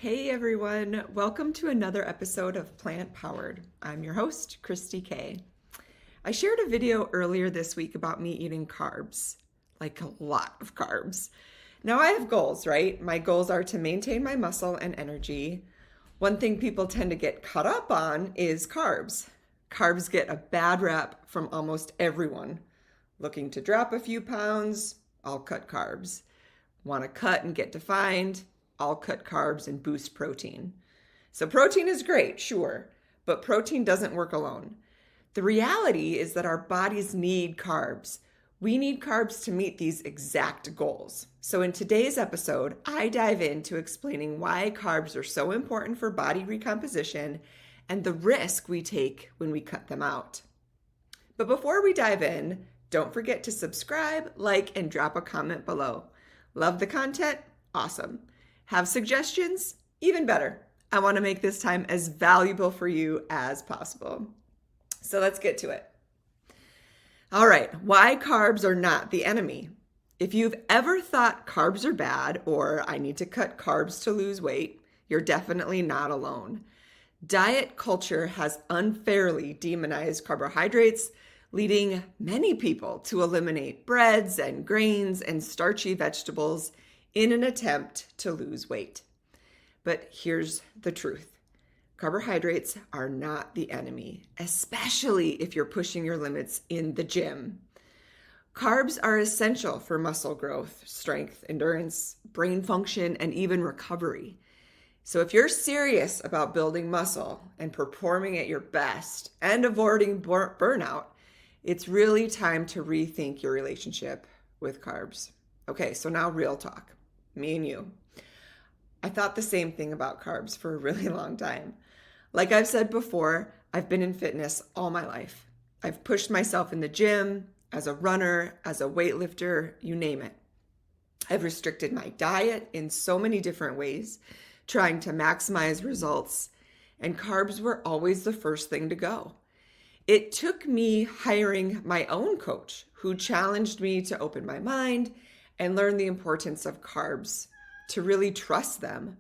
Hey everyone, welcome to another episode of Plant Powered. I'm your host, Christy K. I shared a video earlier this week about me eating carbs, like a lot of carbs. Now I have goals, right? My goals are to maintain my muscle and energy. One thing people tend to get caught up on is carbs. Carbs get a bad rap from almost everyone. Looking to drop a few pounds, I'll cut carbs. Want to cut and get defined? I'll cut carbs and boost protein. So protein is great, sure, but protein doesn't work alone. The reality is that our bodies need carbs. We need carbs to meet these exact goals. So in today's episode, I dive into explaining why carbs are so important for body recomposition and the risk we take when we cut them out. But before we dive in, don't forget to subscribe, like, and drop a comment below. Love the content? Awesome. Have suggestions? Even better. I want to make this time as valuable for you as possible. So let's get to it. All right, why carbs are not the enemy. If you've ever thought carbs are bad or I need to cut carbs to lose weight, you're definitely not alone. Diet culture has unfairly demonized carbohydrates, leading many people to eliminate breads and grains and starchy vegetables in an attempt to lose weight. But here's the truth. Carbohydrates are not the enemy, especially if you're pushing your limits in the gym. Carbs are essential for muscle growth, strength, endurance, brain function, and even recovery. So if you're serious about building muscle and performing at your best and avoiding burnout, it's really time to rethink your relationship with carbs. Okay, so now real talk. Me and you. I thought the same thing about carbs for a really long time. Like I've said before, I've been in fitness all my life. I've pushed myself in the gym, as a runner, as a weightlifter, you name it. I've restricted my diet in so many different ways, trying to maximize results, and carbs were always the first thing to go. It took me hiring my own coach who challenged me to open my mind and learn the importance of carbs, to really trust them.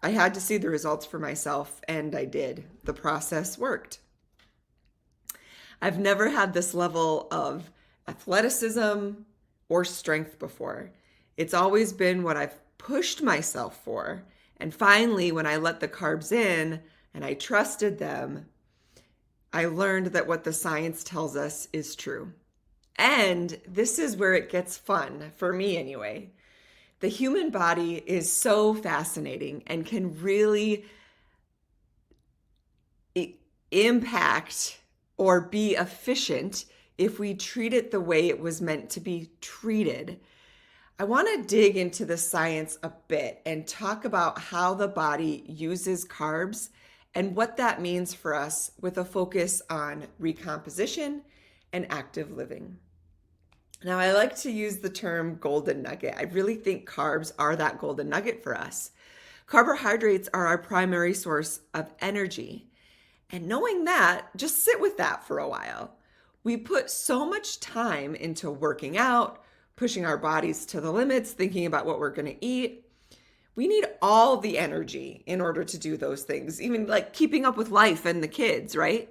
I had to see the results for myself, and I did. The process worked. I've never had this level of athleticism or strength before. It's always been what I've pushed myself for. And finally, when I let the carbs in and I trusted them, I learned that what the science tells us is true. And this is where it gets fun, for me anyway. The human body is so fascinating and can really impact or be efficient if we treat it the way it was meant to be treated. I want to dig into the science a bit and talk about how the body uses carbs and what that means for us with a focus on recomposition and active living. Now, I like to use the term golden nugget. I really think carbs are that golden nugget for us. Carbohydrates are our primary source of energy. And knowing that, just sit with that for a while. We put so much time into working out, pushing our bodies to the limits, thinking about what we're going to eat. We need all the energy in order to do those things, even like keeping up with life and the kids, right?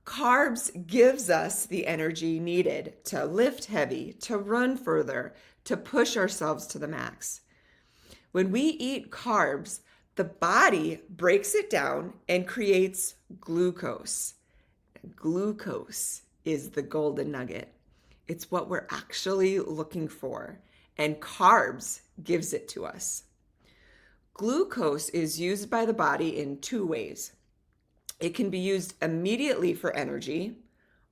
Carbs gives us the energy needed to lift heavy, to run further, to push ourselves to the max. When we eat carbs, the body breaks it down and creates glucose. Glucose is the golden nugget. It's what we're actually looking for, and carbs gives it to us. Glucose is used by the body in two ways. It can be used immediately for energy,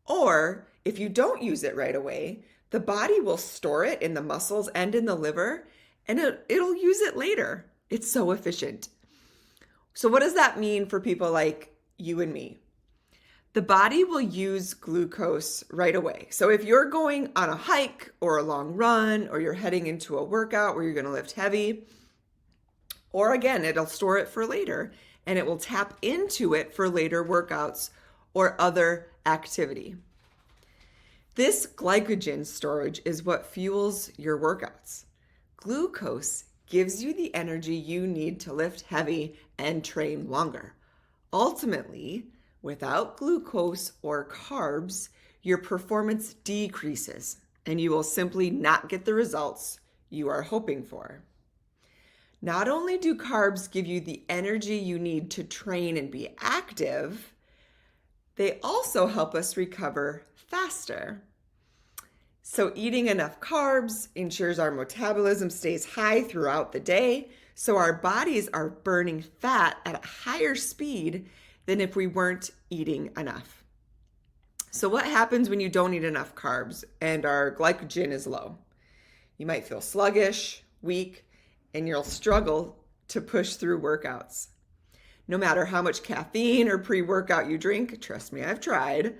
or if you don't use it right away, the body will store it in the muscles and in the liver, and it'll use it later. It's so efficient. So what does that mean for people like you and me? The body will use glucose right away. So if you're going on a hike or a long run, or you're heading into a workout where you're going to lift heavy, or again, it'll store it for later. And it will tap into it for later workouts or other activity. This glycogen storage is what fuels your workouts. Glucose gives you the energy you need to lift heavy and train longer. Ultimately, without glucose or carbs, your performance decreases and you will simply not get the results you are hoping for. Not only do carbs give you the energy you need to train and be active, they also help us recover faster. So eating enough carbs ensures our metabolism stays high throughout the day, so our bodies are burning fat at a higher speed than if we weren't eating enough. So what happens when you don't eat enough carbs and our glycogen is low? You might feel sluggish, weak, and you'll struggle to push through workouts. No matter how much caffeine or pre-workout you drink, trust me, I've tried,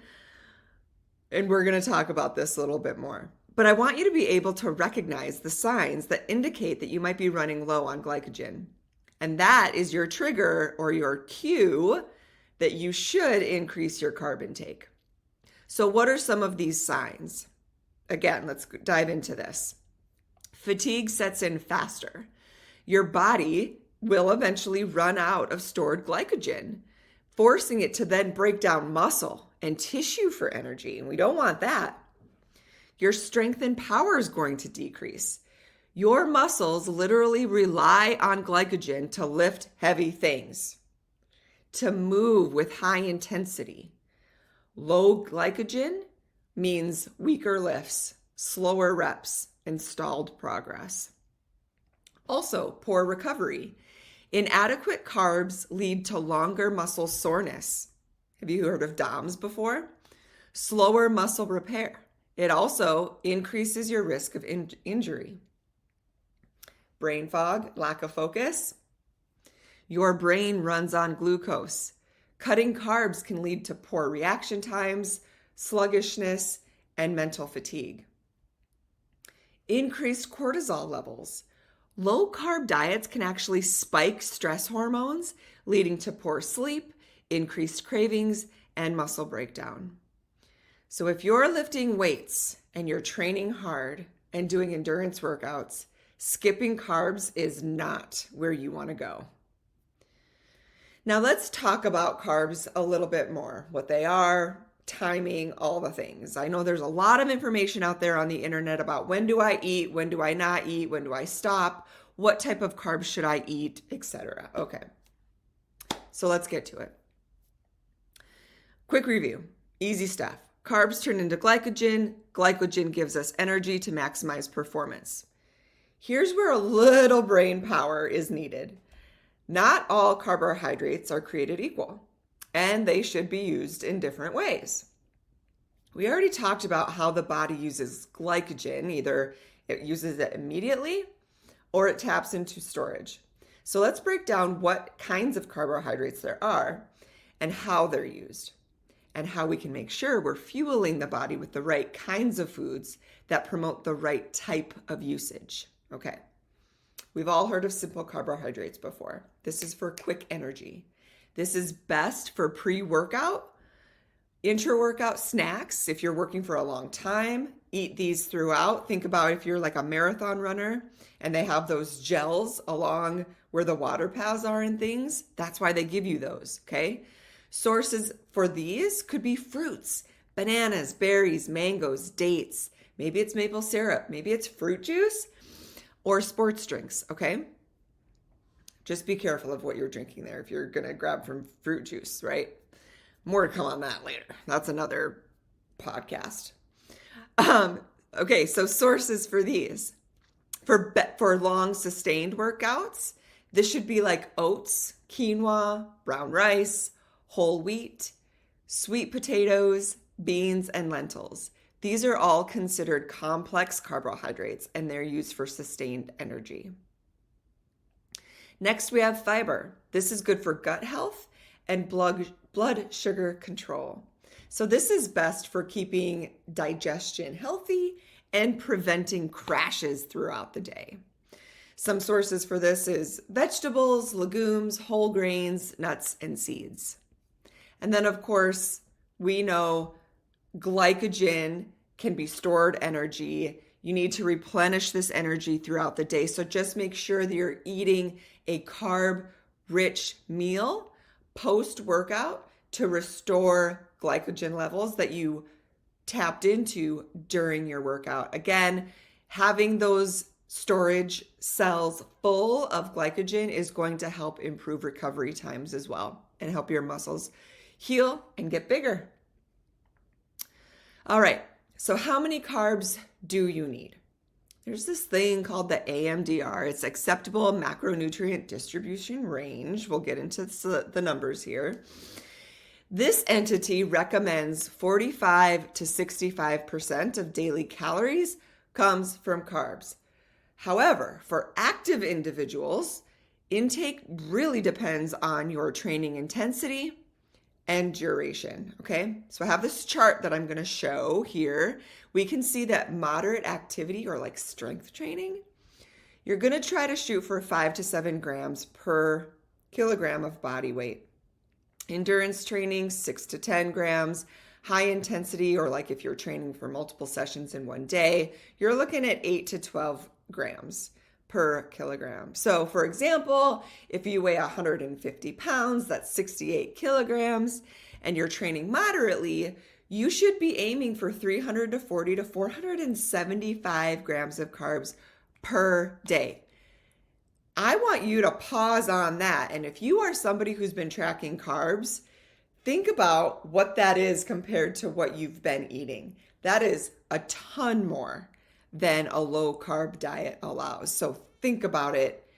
and we're going to talk about this a little bit more. But I want you to be able to recognize the signs that indicate that you might be running low on glycogen. And that is your trigger or your cue that you should increase your carb intake. So what are some of these signs? Again, let's dive into this. Fatigue sets in faster. Your body will eventually run out of stored glycogen, forcing it to then break down muscle and tissue for energy, and we don't want that. Your strength and power is going to decrease. Your muscles literally rely on glycogen to lift heavy things, to move with high intensity. Low glycogen means weaker lifts, slower reps, and stalled progress. Also, poor recovery. Inadequate carbs lead to longer muscle soreness. Have you heard of DOMS before? Slower muscle repair. It also increases your risk of injury. Brain fog, lack of focus. Your brain runs on glucose. Cutting carbs can lead to poor reaction times, sluggishness, and mental fatigue. Increased cortisol levels. Low carb diets can actually spike stress hormones, leading to poor sleep, increased cravings, and muscle breakdown. So if you're lifting weights and you're training hard and doing endurance workouts, skipping carbs is not where you want to go. Now let's talk about carbs a little bit more, what they are, timing, all the things. I know there's a lot of information out there on the internet about when do I eat, when do I not eat, when do I stop, what type of carbs should I eat, etc. Okay, so let's get to it. Quick review, easy stuff. Carbs turn into glycogen. Glycogen gives us energy to maximize performance. Here's where a little brain power is needed. Not all carbohydrates are created equal, and they should be used in different ways. We already talked about how the body uses glycogen. Either it uses it immediately or it taps into storage. So let's break down what kinds of carbohydrates there are and how they're used, and how we can make sure we're fueling the body with the right kinds of foods that promote the right type of usage. Okay, we've all heard of simple carbohydrates before. This is for quick energy. This is best for pre-workout, intra-workout snacks. If you're working for a long time, eat these throughout. Think about if you're like a marathon runner and they have those gels along where the water paths are and things. That's why they give you those, okay? Sources for these could be fruits, bananas, berries, mangoes, dates. Maybe it's maple syrup. Maybe it's fruit juice or sports drinks, okay? Just be careful of what you're drinking there if you're going to grab from fruit juice, right? More to come on that later. That's another podcast. Okay, so sources for these. For long sustained workouts, this should be like oats, quinoa, brown rice, whole wheat, sweet potatoes, beans, and lentils. These are all considered complex carbohydrates, and they're used for sustained energy. Next, we have fiber. This is good for gut health and blood sugar control. So this is best for keeping digestion healthy and preventing crashes throughout the day. Some sources for this is vegetables, legumes, whole grains, nuts, and seeds. And then, of course, we know glycogen can be stored energy. You need to replenish this energy throughout the day. So just make sure that you're eating a carb-rich meal post-workout to restore glycogen levels that you tapped into during your workout. Again, having those storage cells full of glycogen is going to help improve recovery times as well and help your muscles heal and get bigger. All right, so how many carbs do you need? There's this thing called the AMDR. It's acceptable macronutrient distribution range. We'll get into the numbers here. This entity recommends 45 to 65% of daily calories comes from carbs. However, for active individuals, intake really depends on your training intensity and duration, okay? So I have this chart that I'm going to show here. We can see that moderate activity or like strength training, you're going to try to shoot for 5 to 7 grams per kilogram of body weight. Endurance training, 6 to 10 grams. High intensity, or like if you're training for multiple sessions in one day, you're looking at 8 to 12 grams per kilogram. So for example, if you weigh 150 pounds, that's 68 kilograms, and you're training moderately, you should be aiming for 340 to 475 grams of carbs per day. I want you to pause on that. And if you are somebody who's been tracking carbs, think about what that is compared to what you've been eating. That is a ton more than a low carb diet allows. So think about it.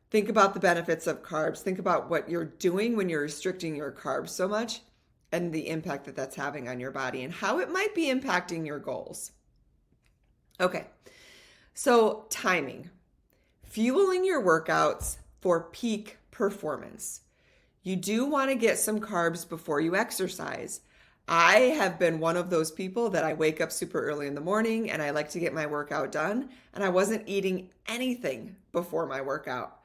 Think about the benefits of carbs. Think about what you're doing when you're restricting your carbs so much and the impact that that's having on your body and how it might be impacting your goals. Okay, so timing. Fueling your workouts for peak performance. You do want to get some carbs before you exercise. I have been one of those people that I wake up super early in the morning and I like to get my workout done, and I wasn't eating anything before my workout.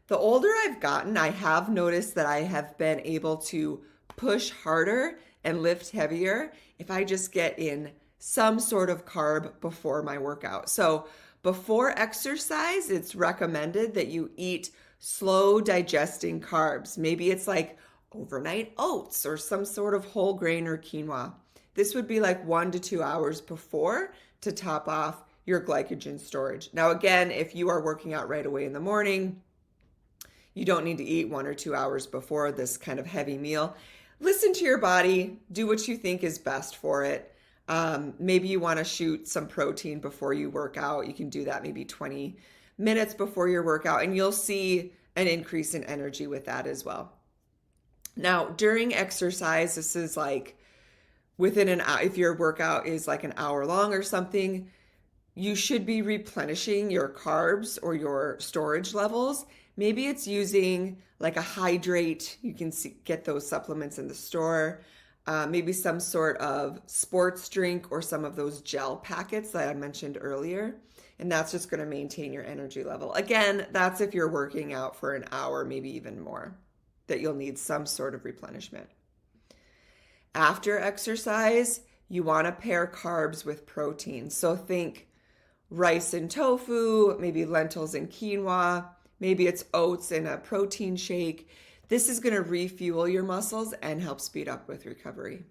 The older I've gotten, I have noticed that I have been able to push harder and lift heavier if I just get in some sort of carb before my workout. So before exercise, it's recommended that you eat slow digesting carbs. Maybe it's like overnight oats or some sort of whole grain or quinoa. This would be like 1 to 2 hours before to top off your glycogen storage. Now, again, if you are working out right away in the morning, you don't need to eat 1 or 2 hours before this kind of heavy meal. Listen to your body, do what you think is best for it. Maybe you want to shoot some protein before you work out. You can do that maybe 20 minutes before your workout, and you'll see an increase in energy with that as well. Now, during exercise, this is like within an hour, if your workout is like an hour long or something, you should be replenishing your carbs or your storage levels. Maybe it's using like a hydrate. You can get those supplements in the store. Maybe some sort of sports drink or some of those gel packets that I mentioned earlier. And that's just going to maintain your energy level. Again, that's if you're working out for an hour, maybe even more, that you'll need some sort of replenishment. After exercise, you want to pair carbs with protein. So think rice and tofu, maybe lentils and quinoa, maybe it's oats in a protein shake. This is going to refuel your muscles and help speed up with recovery.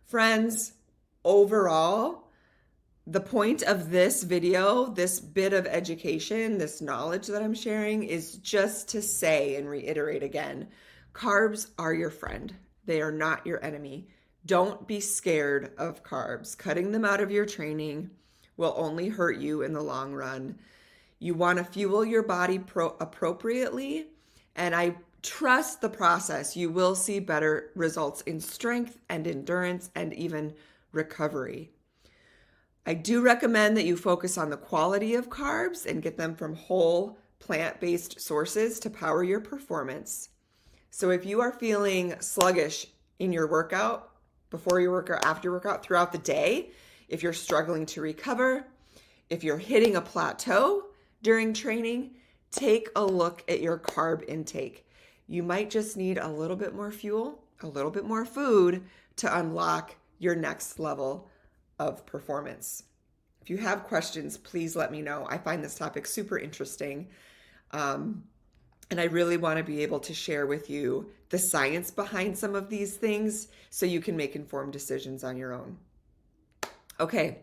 Friends, overall, the point of this video, this bit of education, this knowledge that I'm sharing is just to say and reiterate again, carbs are your friend. They are not your enemy. Don't be scared of carbs. Cutting them out of your training will only hurt you in the long run. You want to fuel your body appropriately, and I trust the process. You will see better results in strength and endurance and even recovery. I do recommend that you focus on the quality of carbs and get them from whole plant-based sources to power your performance. So if you are feeling sluggish in your workout, before your workout, after your workout, throughout the day, if you're struggling to recover, if you're hitting a plateau during training, take a look at your carb intake. You might just need a little bit more fuel, a little bit more food to unlock your next level of performance. If you have questions, please let me know. I find this topic super interesting. And I really want to be able to share with you the science behind some of these things so you can make informed decisions on your own. Okay,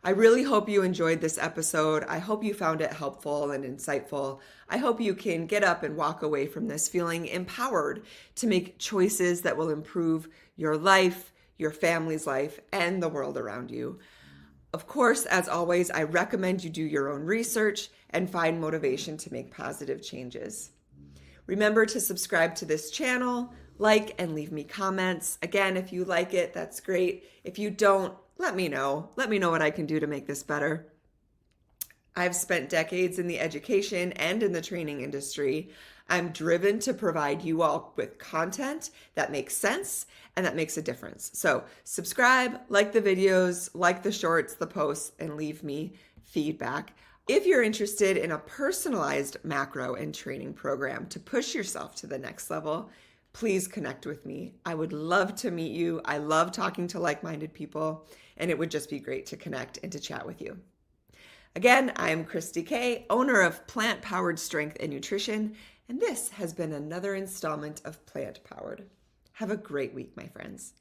I really hope you enjoyed this episode. I hope you found it helpful and insightful. I hope you can get up and walk away from this feeling empowered to make choices that will improve your life, your family's life, and the world around you. Of course, as always, I recommend you do your own research and find motivation to make positive changes. Remember to subscribe to this channel, like, and leave me comments. Again, if you like it, that's great. If you don't, let me know. Let me know what I can do to make this better. I've spent decades in the education and in the training industry. I'm driven to provide you all with content that makes sense and that makes a difference. So subscribe, like the videos, like the shorts, the posts, and leave me feedback. If you're interested in a personalized macro and training program to push yourself to the next level, please connect with me. I would love to meet you. I love talking to like-minded people, and it would just be great to connect and to chat with you. Again, I am Christy K, owner of Plant Powered Strength and Nutrition, and this has been another installment of Plant Powered. Have a great week, my friends.